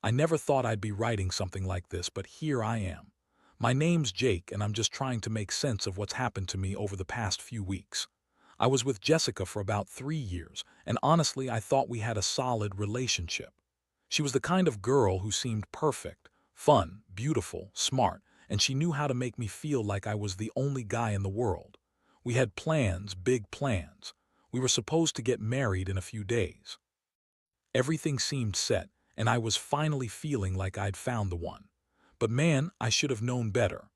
I never thought I'd be writing something like this, but here I am. My name's Jake, and I'm just trying to make sense of what's happened to me over the past few weeks. I was with Jessica for about 3 years, and honestly, I thought we had a solid relationship. She was the kind of girl who seemed perfect, fun, beautiful, smart, and she knew how to make me feel like I was the only guy in the world. We had plans, big plans. We were supposed to get married in a few days. Everything seemed set, and I was finally feeling like I'd found the one. But man, I should have known better.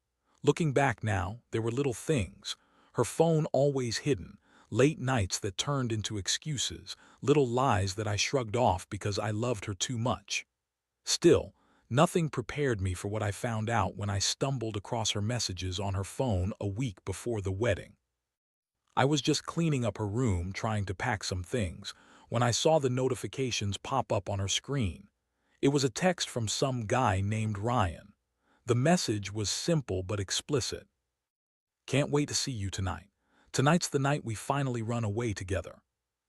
Looking back now, there were little things. Her phone always hidden, late nights that turned into excuses, little lies that I shrugged off because I loved her too much. Still, nothing prepared me for what I found out when I stumbled across her messages on her phone a week before the wedding. I was just cleaning up her room, trying to pack some things, when I saw the notifications pop up on her screen. It was a text from some guy named Ryan. The message was simple but explicit. "Can't wait to see you tonight. Tonight's the night we finally run away together."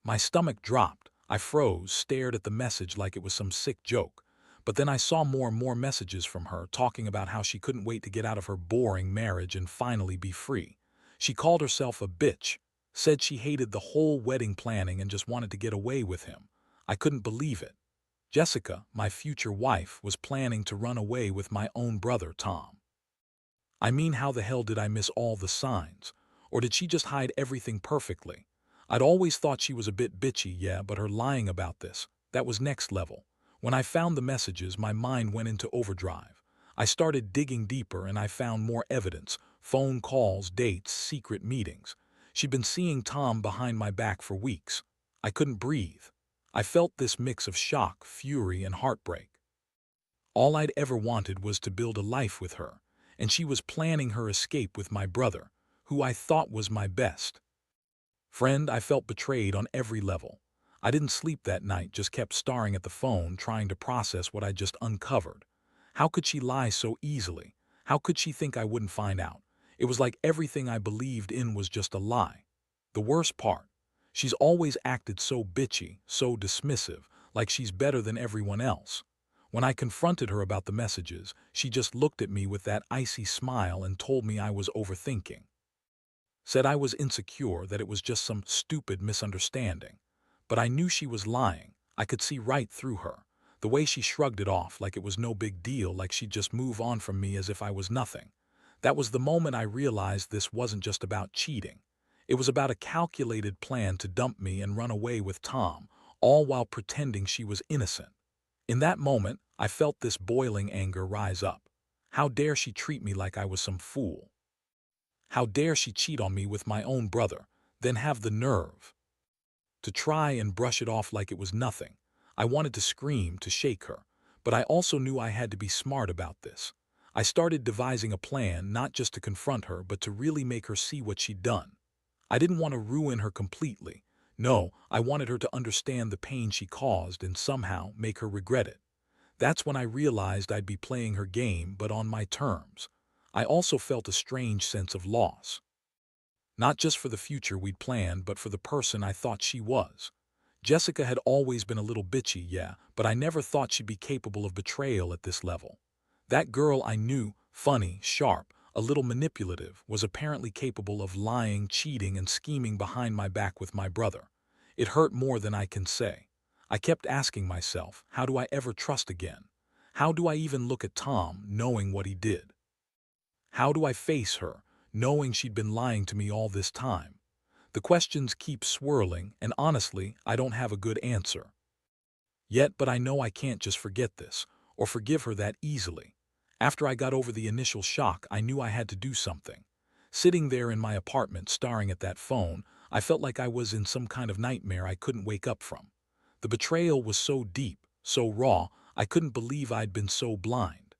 My stomach dropped. I froze, stared at the message like it was some sick joke. But then I saw more and more messages from her talking about how she couldn't wait to get out of her boring marriage and finally be free. She called herself a bitch, said she hated the whole wedding planning and just wanted to get away with him. I couldn't believe it. Jessica, my future wife, was planning to run away with my own brother, Tom. I mean, how the hell did I miss all the signs? Or did she just hide everything perfectly? I'd always thought she was a bit bitchy, yeah, but her lying about this, that was next level. When I found the messages, my mind went into overdrive. I started digging deeper and I found more evidence, phone calls, dates, secret meetings. She'd been seeing Tom behind my back for weeks. I couldn't breathe. I felt this mix of shock, fury, and heartbreak. All I'd ever wanted was to build a life with her, and she was planning her escape with my brother, who I thought was my best friend. I felt betrayed on every level. I didn't sleep that night, just kept staring at the phone, trying to process what I'd just uncovered. How could she lie so easily? How could she think I wouldn't find out? It was like everything I believed in was just a lie. The worst part, she's always acted so bitchy, so dismissive, like she's better than everyone else. When I confronted her about the messages, she just looked at me with that icy smile and told me I was overthinking. Said I was insecure, that it was just some stupid misunderstanding. But I knew she was lying. I could see right through her. The way she shrugged it off like it was no big deal, like she'd just move on from me as if I was nothing. That was the moment I realized this wasn't just about cheating. It was about a calculated plan to dump me and run away with Tom, all while pretending she was innocent. In that moment, I felt this boiling anger rise up. How dare she treat me like I was some fool? How dare she cheat on me with my own brother, then have the nerve to try and brush it off like it was nothing? I wanted to scream, to shake her, but I also knew I had to be smart about this. I started devising a plan, not just to confront her, but to really make her see what she'd done. I didn't want to ruin her completely. No, I wanted her to understand the pain she caused and somehow make her regret it. That's when I realized I'd be playing her game, but on my terms. I also felt a strange sense of loss. Not just for the future we'd planned, but for the person I thought she was. Jessica had always been a little bitchy, yeah, but I never thought she'd be capable of betrayal at this level. That girl I knew, funny, sharp, a little manipulative, was apparently capable of lying, cheating, and scheming behind my back with my brother. It hurt more than I can say. I kept asking myself, how do I ever trust again? How do I even look at Tom, knowing what he did? How do I face her, knowing she'd been lying to me all this time? The questions keep swirling, and honestly, I don't have a good answer yet, but I know I can't just forget this, or forgive her that easily. After I got over the initial shock, I knew I had to do something. Sitting there in my apartment, staring at that phone, I felt like I was in some kind of nightmare I couldn't wake up from. The betrayal was so deep, so raw, I couldn't believe I'd been so blind.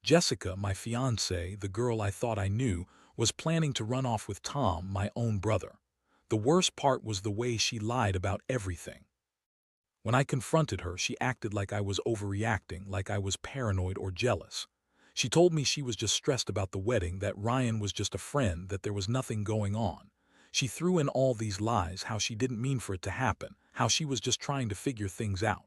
Jessica, my fiancée, the girl I thought I knew, was planning to run off with Tom, my own brother. The worst part was the way she lied about everything. When I confronted her, she acted like I was overreacting, like I was paranoid or jealous. She told me she was just stressed about the wedding, that Ryan was just a friend, that there was nothing going on. She threw in all these lies, how she didn't mean for it to happen, how she was just trying to figure things out.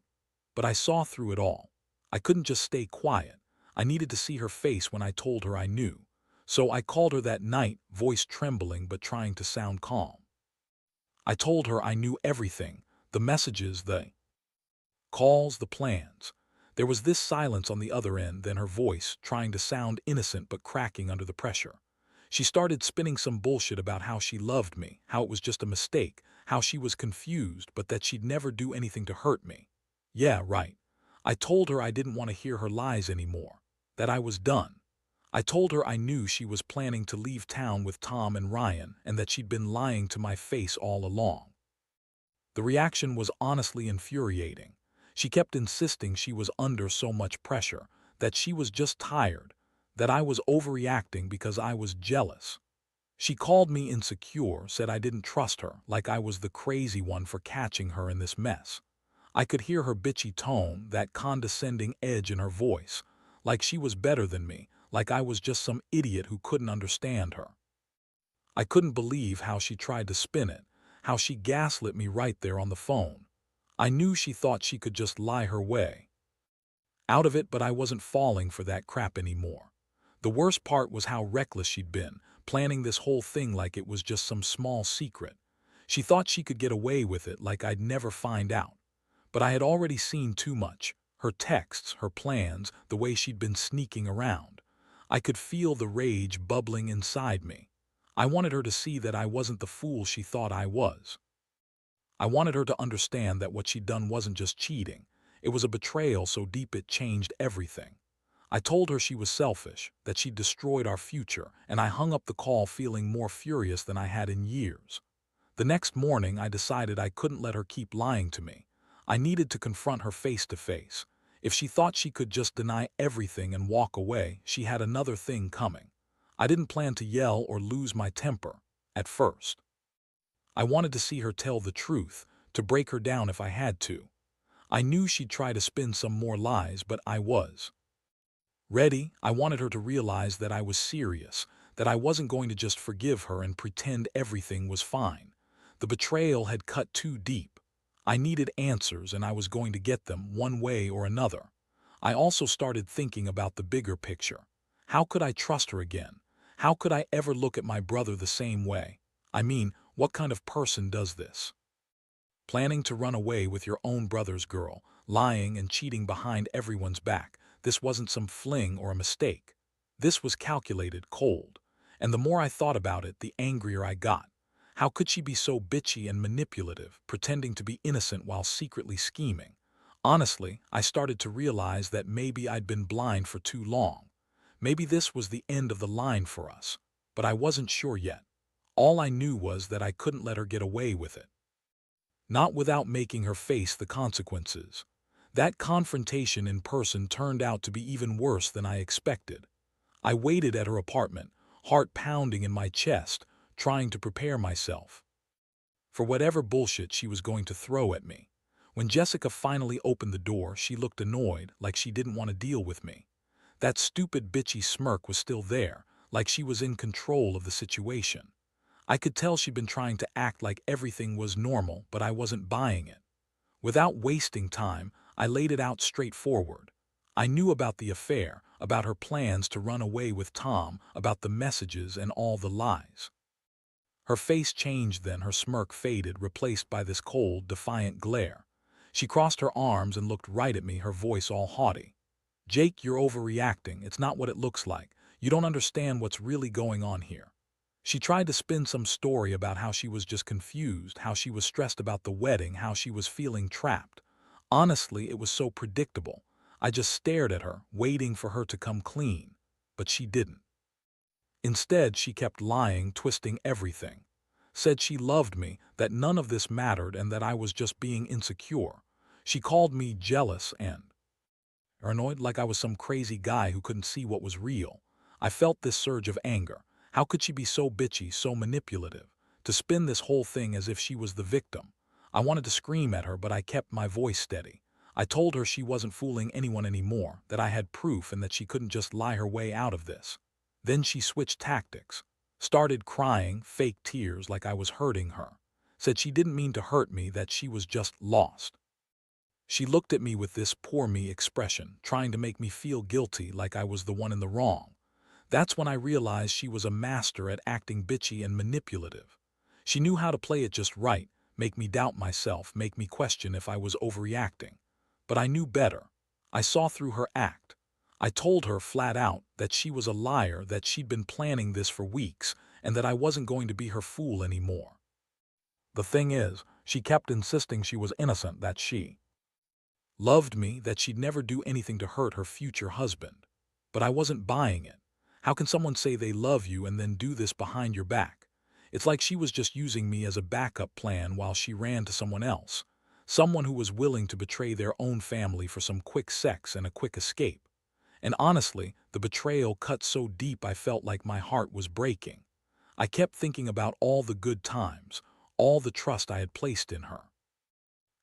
But I saw through it all. I couldn't just stay quiet. I needed to see her face when I told her I knew. So I called her that night, voice trembling but trying to sound calm. I told her I knew everything, the messages, the calls, the plans. There was this silence on the other end, then her voice, trying to sound innocent but cracking under the pressure. She started spinning some bullshit about how she loved me, how it was just a mistake, how she was confused, but that she'd never do anything to hurt me. Yeah, right. I told her I didn't want to hear her lies anymore, that I was done. I told her I knew she was planning to leave town with Tom and Ryan and that she'd been lying to my face all along. The reaction was honestly infuriating. She kept insisting she was under so much pressure, that she was just tired, that I was overreacting because I was jealous. She called me insecure, said I didn't trust her, like I was the crazy one for catching her in this mess. I could hear her bitchy tone, that condescending edge in her voice, like she was better than me, like I was just some idiot who couldn't understand her. I couldn't believe how she tried to spin it, how she gaslit me right there on the phone. I knew she thought she could just lie her way out of it, but I wasn't falling for that crap anymore. The worst part was how reckless she'd been, planning this whole thing like it was just some small secret. She thought she could get away with it, like I'd never find out. But I had already seen too much. Her texts, her plans, the way she'd been sneaking around. I could feel the rage bubbling inside me. I wanted her to see that I wasn't the fool she thought I was. I wanted her to understand that what she'd done wasn't just cheating. It was a betrayal so deep it changed everything. I told her she was selfish, that she'd destroyed our future, and I hung up the call feeling more furious than I had in years. The next morning, I decided I couldn't let her keep lying to me. I needed to confront her face to face. If she thought she could just deny everything and walk away, she had another thing coming. I didn't plan to yell or lose my temper, at first. I wanted to see her tell the truth, to break her down if I had to. I knew she'd try to spin some more lies, but I was ready. I wanted her to realize that I was serious, that I wasn't going to just forgive her and pretend everything was fine. The betrayal had cut too deep. I needed answers, and I was going to get them one way or another. I also started thinking about the bigger picture. How could I trust her again? How could I ever look at my brother the same way? I mean, what kind of person does this? Planning to run away with your own brother's girl, lying and cheating behind everyone's back. This wasn't some fling or a mistake. This was calculated, cold. And the more I thought about it, the angrier I got. How could she be so bitchy and manipulative, pretending to be innocent while secretly scheming? Honestly, I started to realize that maybe I'd been blind for too long. Maybe this was the end of the line for us. But I wasn't sure yet. All I knew was that I couldn't let her get away with it. Not without making her face the consequences. That confrontation in person turned out to be even worse than I expected. I waited at her apartment, heart pounding in my chest, trying to prepare myself for whatever bullshit she was going to throw at me. When Jessica finally opened the door, she looked annoyed, like she didn't want to deal with me. That stupid bitchy smirk was still there, like she was in control of the situation. I could tell she'd been trying to act like everything was normal, but I wasn't buying it. Without wasting time, I laid it out straightforward. I knew about the affair, about her plans to run away with Tom, about the messages and all the lies. Her face changed then, her smirk faded, replaced by this cold, defiant glare. She crossed her arms and looked right at me, her voice all haughty. "Jake, you're overreacting. It's not what it looks like. You don't understand what's really going on here." She tried to spin some story about how she was just confused, how she was stressed about the wedding, how she was feeling trapped. Honestly, it was so predictable. I just stared at her, waiting for her to come clean. But she didn't. Instead, she kept lying, twisting everything. Said she loved me, that none of this mattered, and that I was just being insecure. She called me jealous and annoyed, like I was some crazy guy who couldn't see what was real. I felt this surge of anger. How could she be so bitchy, so manipulative? To spin this whole thing as if she was the victim. I wanted to scream at her, but I kept my voice steady. I told her she wasn't fooling anyone anymore, that I had proof and that she couldn't just lie her way out of this. Then she switched tactics. Started crying, fake tears, like I was hurting her. Said she didn't mean to hurt me, that she was just lost. She looked at me with this poor me expression, trying to make me feel guilty like I was the one in the wrong. That's when I realized she was a master at acting bitchy and manipulative. She knew how to play it just right, make me doubt myself, make me question if I was overreacting. But I knew better. I saw through her act. I told her flat out that she was a liar, that she'd been planning this for weeks, and that I wasn't going to be her fool anymore. The thing is, she kept insisting she was innocent, that she loved me, that she'd never do anything to hurt her future husband. But I wasn't buying it. How can someone say they love you and then do this behind your back? It's like she was just using me as a backup plan while she ran to someone else. Someone who was willing to betray their own family for some quick sex and a quick escape. And honestly, the betrayal cut so deep I felt like my heart was breaking. I kept thinking about all the good times, all the trust I had placed in her.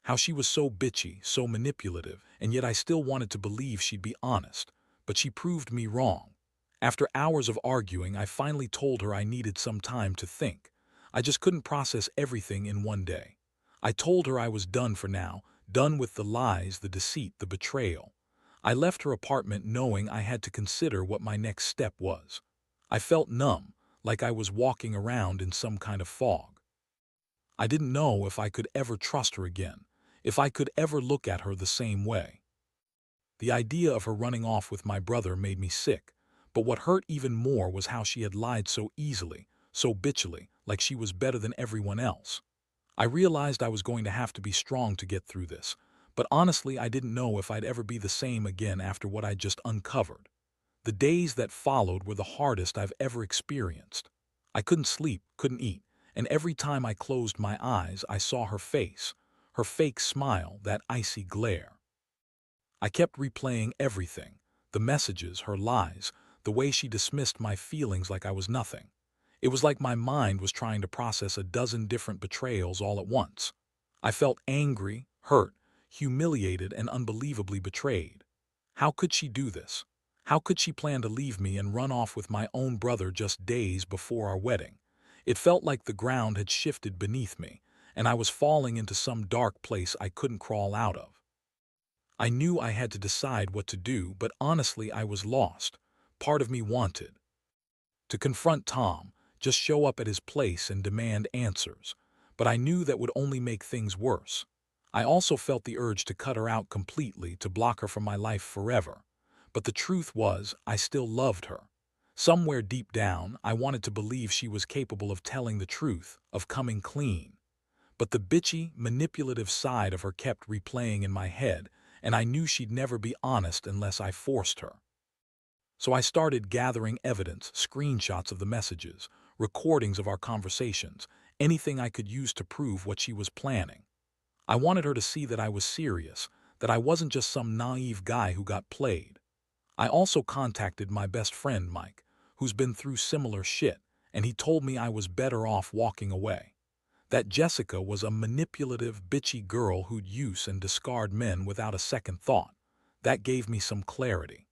How she was so bitchy, so manipulative, and yet I still wanted to believe she'd be honest. But she proved me wrong. After hours of arguing, I finally told her I needed some time to think. I just couldn't process everything in one day. I told her I was done for now, done with the lies, the deceit, the betrayal. I left her apartment knowing I had to consider what my next step was. I felt numb, like I was walking around in some kind of fog. I didn't know if I could ever trust her again, if I could ever look at her the same way. The idea of her running off with my brother made me sick, but what hurt even more was how she had lied so easily, so bitchily, like she was better than everyone else. I realized I was going to have to be strong to get through this, but honestly I didn't know if I'd ever be the same again after what I'd just uncovered. The days that followed were the hardest I've ever experienced. I couldn't sleep, couldn't eat, and every time I closed my eyes I saw her face, her fake smile, that icy glare. I kept replaying everything, the messages, her lies, the way she dismissed my feelings like I was nothing. It was like my mind was trying to process a dozen different betrayals all at once. I felt angry, hurt, humiliated, and unbelievably betrayed. How could she do this? How could she plan to leave me and run off with my own brother just days before our wedding? It felt like the ground had shifted beneath me, and I was falling into some dark place I couldn't crawl out of. I knew I had to decide what to do, but honestly I was lost. Part of me wanted to confront Tom, just show up at his place and demand answers, but I knew that would only make things worse. I also felt the urge to cut her out completely, to block her from my life forever. But the truth was, I still loved her. Somewhere deep down, I wanted to believe she was capable of telling the truth, of coming clean. But the bitchy, manipulative side of her kept replaying in my head, and I knew she'd never be honest unless I forced her. So I started gathering evidence, screenshots of the messages, recordings of our conversations, anything I could use to prove what she was planning. I wanted her to see that I was serious, that I wasn't just some naive guy who got played. I also contacted my best friend Mike, who's been through similar shit, and he told me I was better off walking away. That Jessica was a manipulative, bitchy girl who'd use and discard men without a second thought. That gave me some clarity.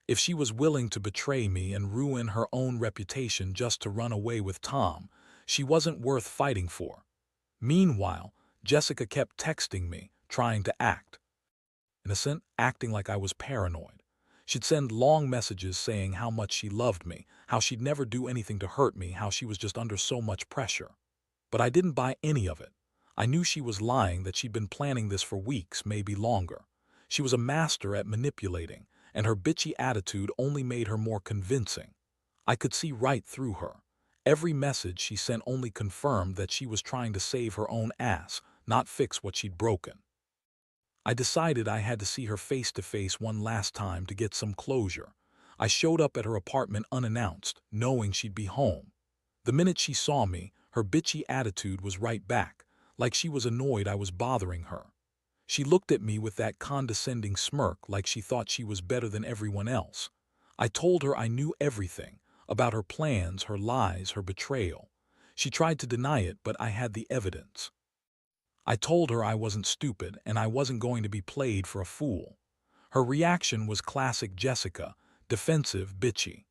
If she was willing to betray me and ruin her own reputation just to run away with Tom, she wasn't worth fighting for. Meanwhile, Jessica kept texting me, trying to act innocent, acting like I was paranoid. She'd send long messages saying how much she loved me, how she'd never do anything to hurt me, how she was just under so much pressure. But I didn't buy any of it. I knew she was lying, that she'd been planning this for weeks, maybe longer. She was a master at manipulating, and her bitchy attitude only made her more convincing. I could see right through her. Every message she sent only confirmed that she was trying to save her own ass, not fix what she'd broken. I decided I had to see her face to face one last time to get some closure. I showed up at her apartment unannounced, knowing she'd be home. The minute she saw me, her bitchy attitude was right back, like she was annoyed I was bothering her. She looked at me with that condescending smirk, like she thought she was better than everyone else. I told her I knew everything, about her plans, her lies, her betrayal. She tried to deny it, but I had the evidence. I told her I wasn't stupid and I wasn't going to be played for a fool. Her reaction was classic Jessica, defensive, bitchy,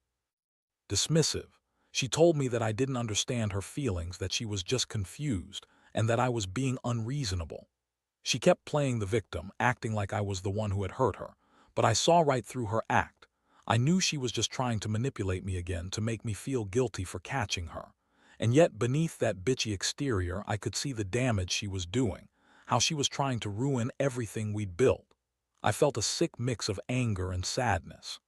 dismissive. She told me that I didn't understand her feelings, that she was just confused, and that I was being unreasonable. She kept playing the victim, acting like I was the one who had hurt her. But I saw right through her act. I knew she was just trying to manipulate me again to make me feel guilty for catching her. And yet beneath that bitchy exterior I could see the damage she was doing, how she was trying to ruin everything we'd built. I felt a sick mix of anger and sadness.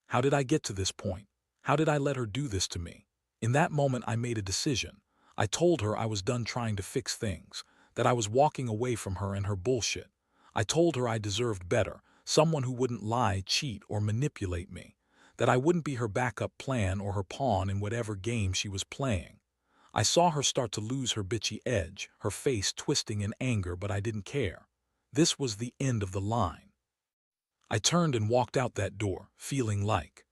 How did I get to this point? How did I let her do this to me? In that moment I made a decision. I told her I was done trying to fix things, that I was walking away from her and her bullshit. I told her I deserved better, someone who wouldn't lie, cheat, or manipulate me, that I wouldn't be her backup plan or her pawn in whatever game she was playing. I saw her start to lose her bitchy edge, her face twisting in anger, but I didn't care. This was the end of the line. I turned and walked out that door, feeling like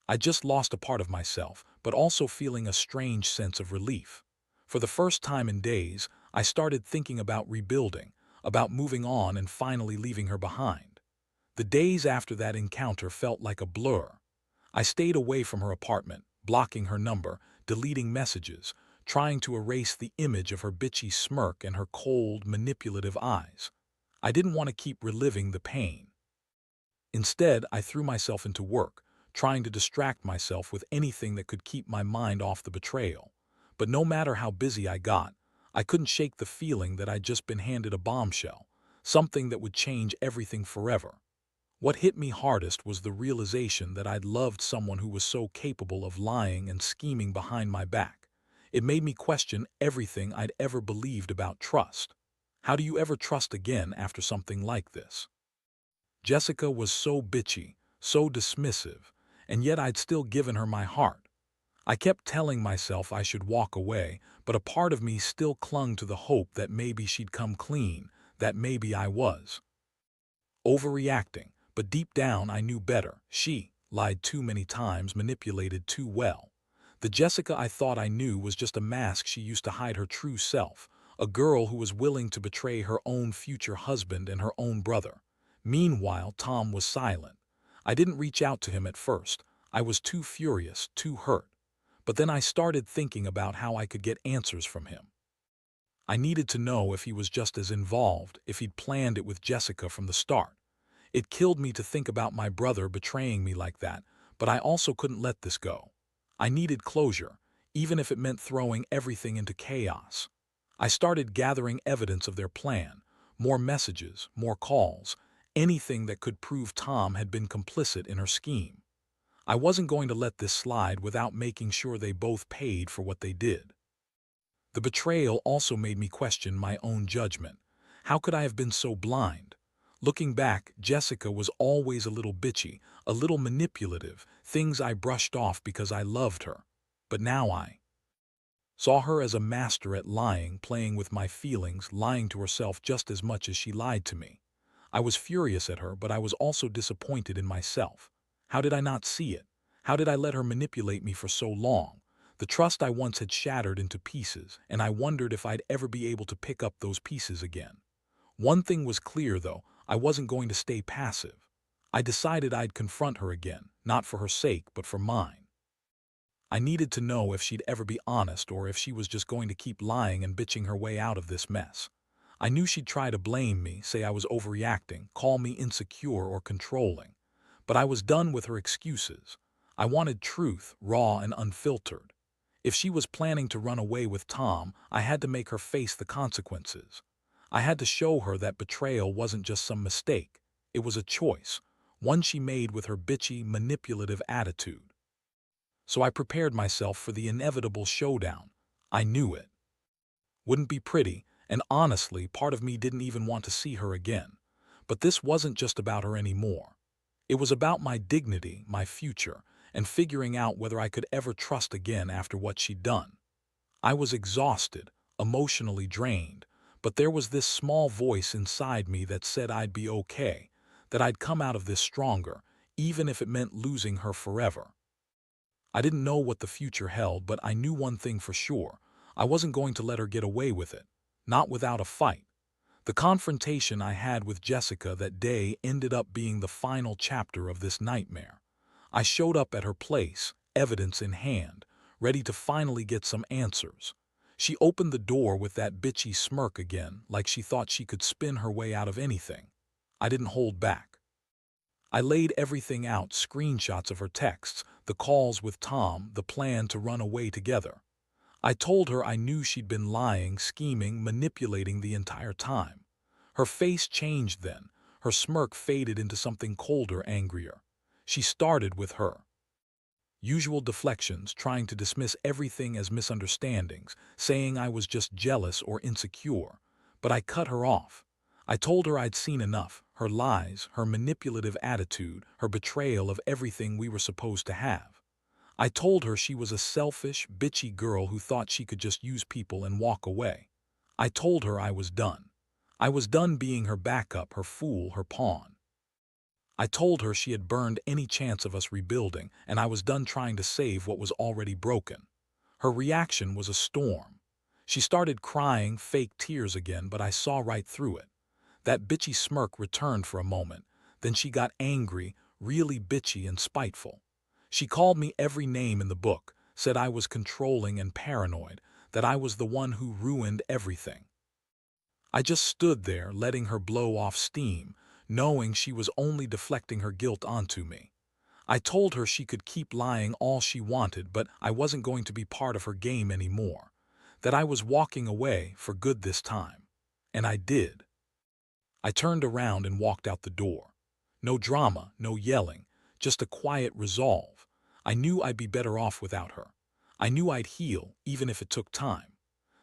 I just lost a part of myself, but also feeling a strange sense of relief. For the first time in days, I started thinking about rebuilding, about moving on and finally leaving her behind. The days after that encounter felt like a blur. I stayed away from her apartment, blocking her number, deleting messages, trying to erase the image of her bitchy smirk and her cold, manipulative eyes. I didn't want to keep reliving the pain. Instead, I threw myself into work, trying to distract myself with anything that could keep my mind off the betrayal. But no matter how busy I got, I couldn't shake the feeling that I'd just been handed a bombshell, something that would change everything forever. What hit me hardest was the realization that I'd loved someone who was so capable of lying and scheming behind my back. It made me question everything I'd ever believed about trust. How do you ever trust again after something like this? Jessica was so bitchy, so dismissive, and yet I'd still given her my heart. I kept telling myself I should walk away, but a part of me still clung to the hope that maybe she'd come clean, that maybe I was overreacting, but deep down I knew better. She lied too many times, manipulated too well. The Jessica I thought I knew was just a mask she used to hide her true self, a girl who was willing to betray her own future husband and her own brother. Meanwhile, Tom was silent. I didn't reach out to him at first. I was too furious, too hurt. But then I started thinking about how I could get answers from him. I needed to know if he was just as involved, if he'd planned it with Jessica from the start. It killed me to think about my brother betraying me like that, but I also couldn't let this go. I needed closure, even if it meant throwing everything into chaos. I started gathering evidence of their plan, more messages, more calls, anything that could prove Tom had been complicit in her scheme. I wasn't going to let this slide without making sure they both paid for what they did. The betrayal also made me question my own judgment. How could I have been so blind? Looking back, Jessica was always a little bitchy, a little manipulative, things I brushed off because I loved her. But now I saw her as a master at lying, playing with my feelings, lying to herself just as much as she lied to me. I was furious at her, but I was also disappointed in myself. How did I not see it? How did I let her manipulate me for so long? The trust I once had shattered into pieces, and I wondered if I'd ever be able to pick up those pieces again. One thing was clear, though, I wasn't going to stay passive. I decided I'd confront her again, not for her sake, but for mine. I needed to know if she'd ever be honest or if she was just going to keep lying and bitching her way out of this mess. I knew she'd try to blame me, say I was overreacting, call me insecure or controlling. But I was done with her excuses. I wanted truth, raw and unfiltered. If she was planning to run away with Tom, I had to make her face the consequences. I had to show her that betrayal wasn't just some mistake. It was a choice, one she made with her bitchy, manipulative attitude. So I prepared myself for the inevitable showdown. I knew it wouldn't be pretty, and honestly, part of me didn't even want to see her again. But this wasn't just about her anymore. It was about my dignity, my future, and figuring out whether I could ever trust again after what she'd done. I was exhausted, emotionally drained, but there was this small voice inside me that said I'd be okay, that I'd come out of this stronger, even if it meant losing her forever. I didn't know what the future held, but I knew one thing for sure. I wasn't going to let her get away with it, not without a fight. The confrontation I had with Jessica that day ended up being the final chapter of this nightmare. I showed up at her place, evidence in hand, ready to finally get some answers. She opened the door with that bitchy smirk again, like she thought she could spin her way out of anything. I didn't hold back. I laid everything out, screenshots of her texts, the calls with Tom, the plan to run away together. I told her I knew she'd been lying, scheming, manipulating the entire time. Her face changed then. Her smirk faded into something colder, angrier. She started with her usual deflections, trying to dismiss everything as misunderstandings, saying I was just jealous or insecure. But I cut her off. I told her I'd seen enough, her lies, her manipulative attitude, her betrayal of everything we were supposed to have. I told her she was a selfish, bitchy girl who thought she could just use people and walk away. I told her I was done. I was done being her backup, her fool, her pawn. I told her she had burned any chance of us rebuilding, and I was done trying to save what was already broken. Her reaction was a storm. She started crying, fake tears again, but I saw right through it. That bitchy smirk returned for a moment. Then she got angry, really bitchy and spiteful. She called me every name in the book, said I was controlling and paranoid, that I was the one who ruined everything. I just stood there, letting her blow off steam, knowing she was only deflecting her guilt onto me. I told her she could keep lying all she wanted, but I wasn't going to be part of her game anymore. That I was walking away for good this time. And I did. I turned around and walked out the door. No drama, no yelling, just a quiet resolve. I knew I'd be better off without her. I knew I'd heal, even if it took time.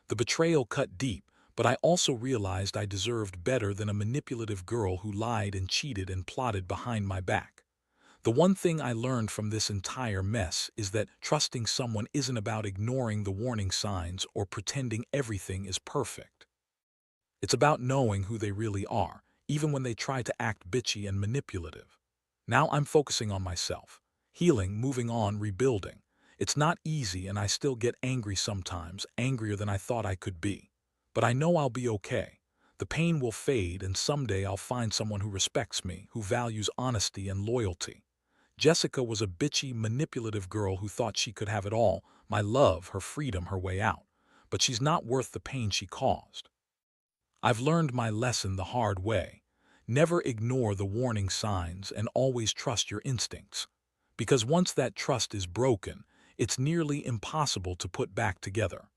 The betrayal cut deep, but I also realized I deserved better than a manipulative girl who lied and cheated and plotted behind my back. The one thing I learned from this entire mess is that trusting someone isn't about ignoring the warning signs or pretending everything is perfect. It's about knowing who they really are, even when they try to act bitchy and manipulative. Now I'm focusing on myself, healing, moving on, rebuilding. It's not easy, and I still get angry sometimes, angrier than I thought I could be. But I know I'll be okay. The pain will fade, and someday I'll find someone who respects me, who values honesty and loyalty. Jessica was a bitchy, manipulative girl who thought she could have it all, my love, her freedom, her way out. But she's not worth the pain she caused. I've learned my lesson the hard way. Never ignore the warning signs and always trust your instincts. Because once that trust is broken, it's nearly impossible to put back together.